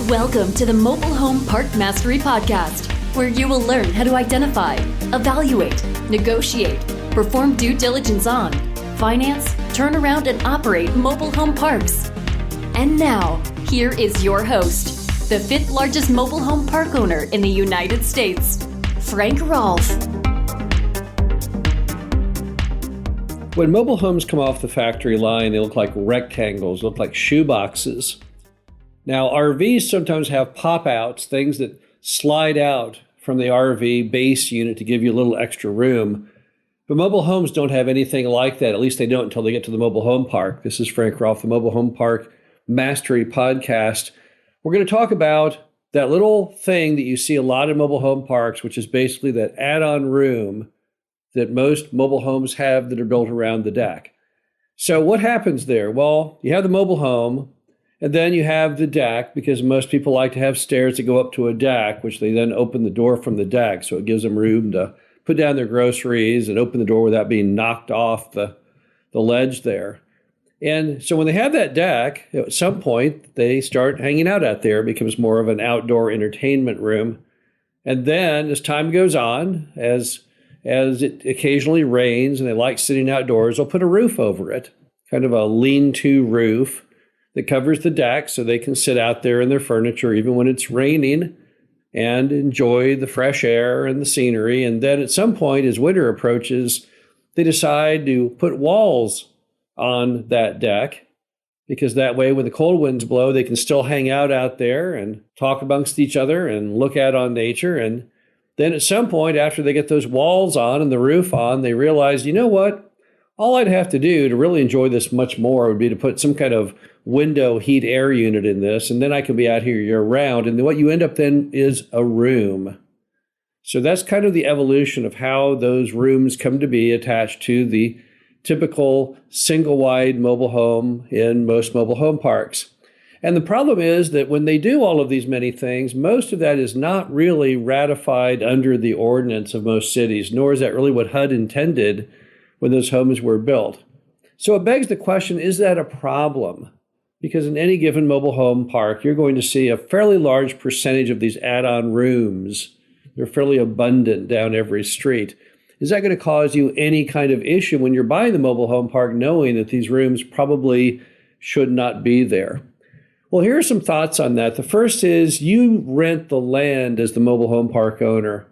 Welcome to the Mobile Home Park Mastery Podcast, where you will learn how to identify, evaluate, negotiate, perform due diligence on, finance, turn around, and operate mobile home parks. And now, here is your host, the fifth largest mobile home park owner in the United States, Frank Rolfe. When mobile homes come off the factory line, they look like rectangles, look like shoe boxes. Now, RVs sometimes have pop-outs, things that slide out from the RV base unit to give you a little extra room. But mobile homes don't have anything like that. At least they don't until they get to the mobile home park. This is Frank Rolfe, the Mobile Home Park Mastery Podcast. We're going to talk about that little thing that you see a lot in mobile home parks, which is basically that add-on room that most mobile homes have that are built around the deck. So what happens there? Well, you have the mobile home, and then you have the deck, because most people like to have stairs that go up to a deck, which they then open the door from the deck. So it gives them room to put down their groceries and open the door without being knocked off the ledge there. And so when they have that deck, at some point, they start hanging out there. It becomes more of an outdoor entertainment room. And then as time goes on, as it occasionally rains and they like sitting outdoors, they'll put a roof over it, kind of a lean-to roof that covers the deck so they can sit out there in their furniture even when it's raining and enjoy the fresh air and the scenery. And then at some point, as winter approaches, they decide to put walls on that deck, because that way when the cold winds blow, they can still hang out there and talk amongst each other and look out on nature. And then at some point, after they get those walls on and the roof on, they realize, you know what? All I'd have to do to really enjoy this much more would be to put some kind of window heat air unit in this, and then I can be out here year round. And what you end up then is a room. So that's kind of the evolution of how those rooms come to be attached to the typical single-wide mobile home in most mobile home parks. And the problem is that when they do all of these many things, most of that is not really ratified under the ordinance of most cities, nor is that really what HUD intended when those homes were built. So it begs the question, is that a problem? Because in any given mobile home park, you're going to see a fairly large percentage of these add-on rooms. They're fairly abundant down every street. Is that going to cause you any kind of issue when you're buying the mobile home park, knowing that these rooms probably should not be there? Well, here are some thoughts on that. The first is you rent the land as the mobile home park owner.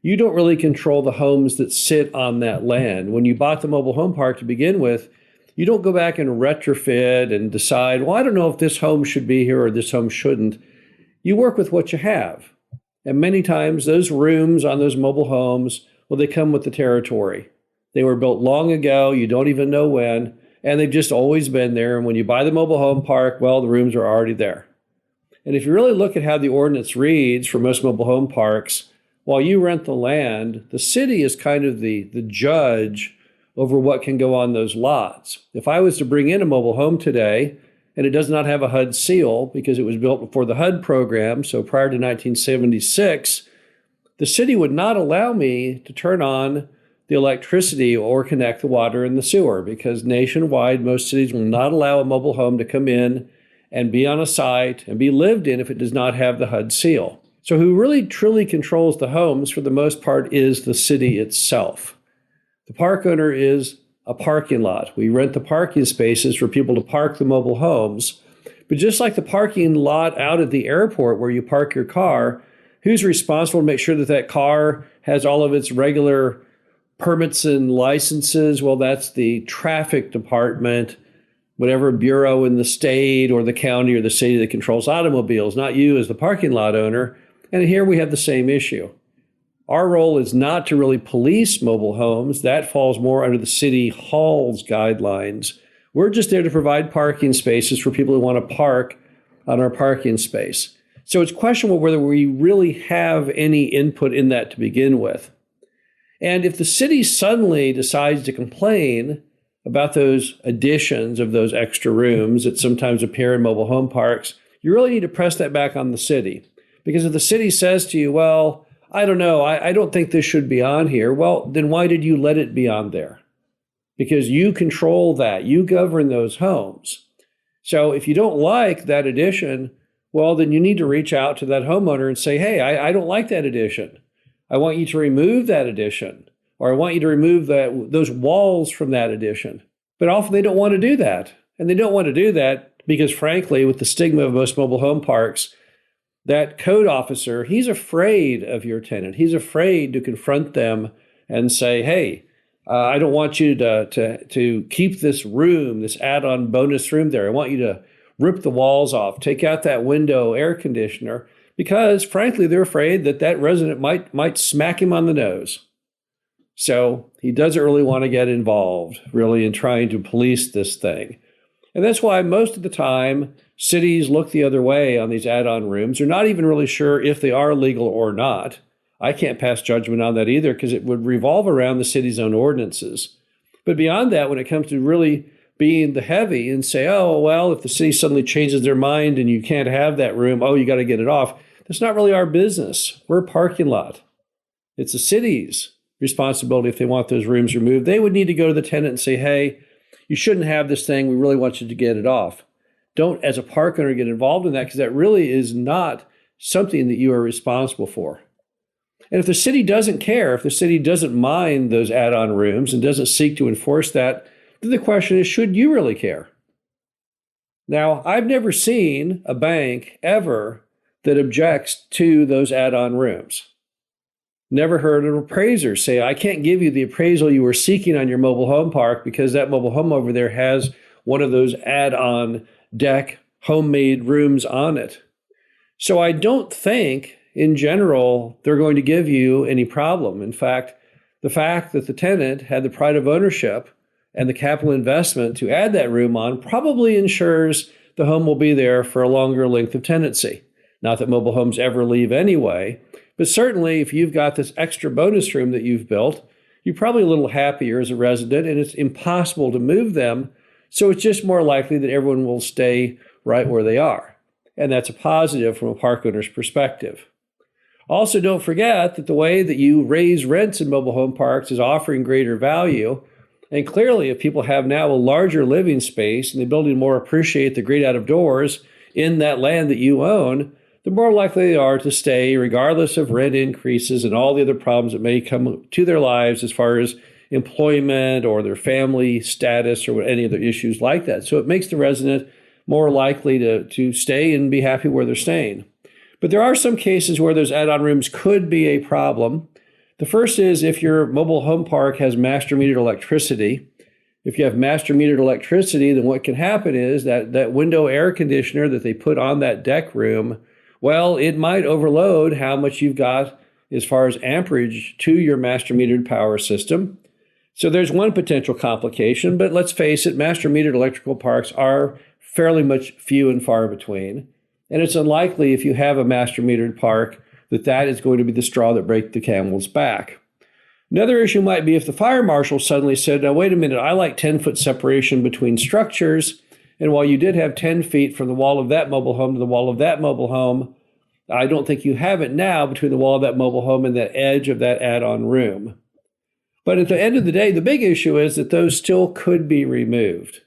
You don't really control the homes that sit on that land. When you bought the mobile home park to begin with, you don't go back and retrofit and decide, well, I don't know if this home should be here or this home shouldn't. You work with what you have. And many times those rooms on those mobile homes, well, they come with the territory. They were built long ago. You don't even know when. And they've just always been there. And when you buy the mobile home park, well, the rooms are already there. And if you really look at how the ordinance reads for most mobile home parks, while you rent the land, the city is kind of the judge over what can go on those lots. If I was to bring in a mobile home today, and it does not have a HUD seal because it was built before the HUD program, so prior to 1976, the city would not allow me to turn on the electricity or connect the water and the sewer, because nationwide, most cities will not allow a mobile home to come in and be on a site and be lived in if it does not have the HUD seal. So who really truly controls the homes for the most part is the city itself. The park owner is a parking lot. We rent the parking spaces for people to park the mobile homes. But just like the parking lot out at the airport where you park your car, who's responsible to make sure that that car has all of its regular permits and licenses? Well, that's the traffic department, whatever bureau in the state or the county or the city that controls automobiles, not you as the parking lot owner. And here we have the same issue. Our role is not to really police mobile homes. That falls more under the city hall's guidelines. We're just there to provide parking spaces for people who want to park on our parking space. So it's questionable whether we really have any input in that to begin with. And if the city suddenly decides to complain about those additions of those extra rooms that sometimes appear in mobile home parks, you really need to press that back on the city. Because if the city says to you, well, I don't know, I don't think this should be on here, well, then why did you let it be on there? Because you control that. You govern those homes. So if you don't like that addition, well, then you need to reach out to that homeowner and say, hey, I don't like that addition. I want you to remove that addition, or I want you to remove those walls from that addition. But often they don't want to do that. And they don't want to do that because, frankly, with the stigma of most mobile home parks, that code officer, he's afraid of your tenant. He's afraid to confront them and say, hey, I don't want you to keep this room, this add-on bonus room there. I want you to rip the walls off, take out that window air conditioner, because frankly, they're afraid that that resident might smack him on the nose. So he doesn't really want to get involved really in trying to police this thing. And that's why most of the time, cities look the other way on these add-on rooms. They're not even really sure if they are legal or not. I can't pass judgment on that either because it would revolve around the city's own ordinances. But beyond that, when it comes to really being the heavy and say, oh, well, if the city suddenly changes their mind and you can't have that room, oh, you got to get it off. That's not really our business. We're a parking lot. It's the city's responsibility if they want those rooms removed. They would need to go to the tenant and say, hey, you shouldn't have this thing. We really want you to get it off. Don't, as a park owner, get involved in that because that really is not something that you are responsible for. And if the city doesn't care, if the city doesn't mind those add-on rooms and doesn't seek to enforce that, then the question is, should you really care? Now, I've never seen a bank ever that objects to those add-on rooms. Never heard an appraiser say, I can't give you the appraisal you were seeking on your mobile home park because that mobile home over there has one of those add-on deck homemade rooms on it. So I don't think, in general, they're going to give you any problem. In fact, the fact that the tenant had the pride of ownership and the capital investment to add that room on probably ensures the home will be there for a longer length of tenancy. Not that mobile homes ever leave anyway, but certainly if you've got this extra bonus room that you've built, you're probably a little happier as a resident, and it's impossible to move them. So it's just more likely that everyone will stay right where they are. And that's a positive from a park owner's perspective. Also, don't forget that the way that you raise rents in mobile home parks is offering greater value. And clearly, if people have now a larger living space and the ability to more appreciate the great out of doors in that land that you own, the more likely they are to stay regardless of rent increases and all the other problems that may come to their lives as far as employment or their family status or any other issues like that. So it makes the resident more likely to stay and be happy where they're staying. But there are some cases where those add-on rooms could be a problem. The first is if your mobile home park has master metered electricity. If you have master metered electricity, then what can happen is that window air conditioner that they put on that deck room, well, it might overload how much you've got as far as amperage to your master metered power system. So there's one potential complication, but let's face it, master metered electrical parks are fairly much few and far between. And it's unlikely if you have a master metered park that is going to be the straw that breaks the camel's back. Another issue might be if the fire marshal suddenly said, now wait a minute, I like 10-foot separation between structures. And while you did have 10 feet from the wall of that mobile home to the wall of that mobile home, I don't think you have it now between the wall of that mobile home and the edge of that add-on room. But at the end of the day, the big issue is that those still could be removed.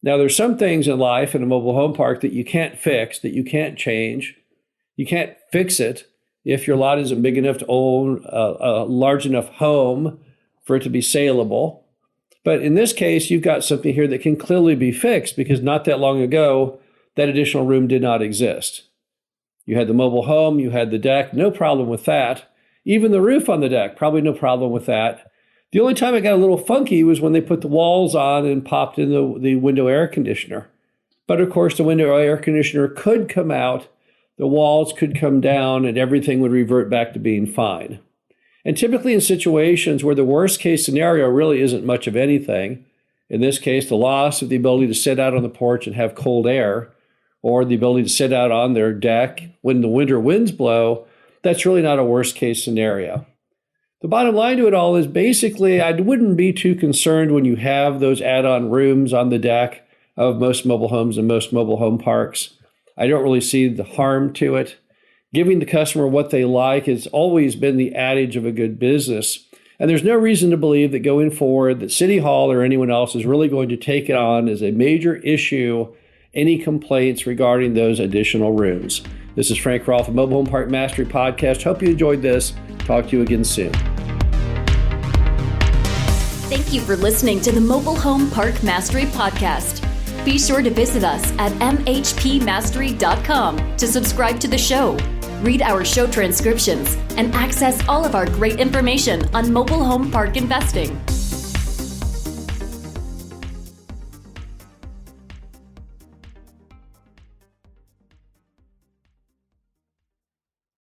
Now, there's some things in life in a mobile home park that you can't fix, that you can't change. You can't fix it if your lot isn't big enough to own a large enough home for it to be saleable. But in this case, you've got something here that can clearly be fixed because not that long ago, that additional room did not exist. You had the mobile home, you had the deck, no problem with that. Even the roof on the deck, probably no problem with that. The only time it got a little funky was when they put the walls on and popped in the window air conditioner. But of course, the window air conditioner could come out, the walls could come down, and everything would revert back to being fine. And typically in situations where the worst case scenario really isn't much of anything, in this case, the loss of the ability to sit out on the porch and have cold air, or the ability to sit out on their deck when the winter winds blow, that's really not a worst case scenario. The bottom line to it all is basically I wouldn't be too concerned when you have those add-on rooms on the deck of most mobile homes and most mobile home parks. I don't really see the harm to it. Giving the customer what they like has always been the adage of a good business. And there's no reason to believe that going forward that City Hall or anyone else is really going to take it on as a major issue any complaints regarding those additional rooms. This is Frank Rolfe of Mobile Home Park Mastery Podcast. Hope you enjoyed this. Talk to you again soon. Thank you for listening to the Mobile Home Park Mastery Podcast. Be sure to visit us at mhpmastery.com to subscribe to the show, read our show transcriptions, and access all of our great information on mobile home park investing.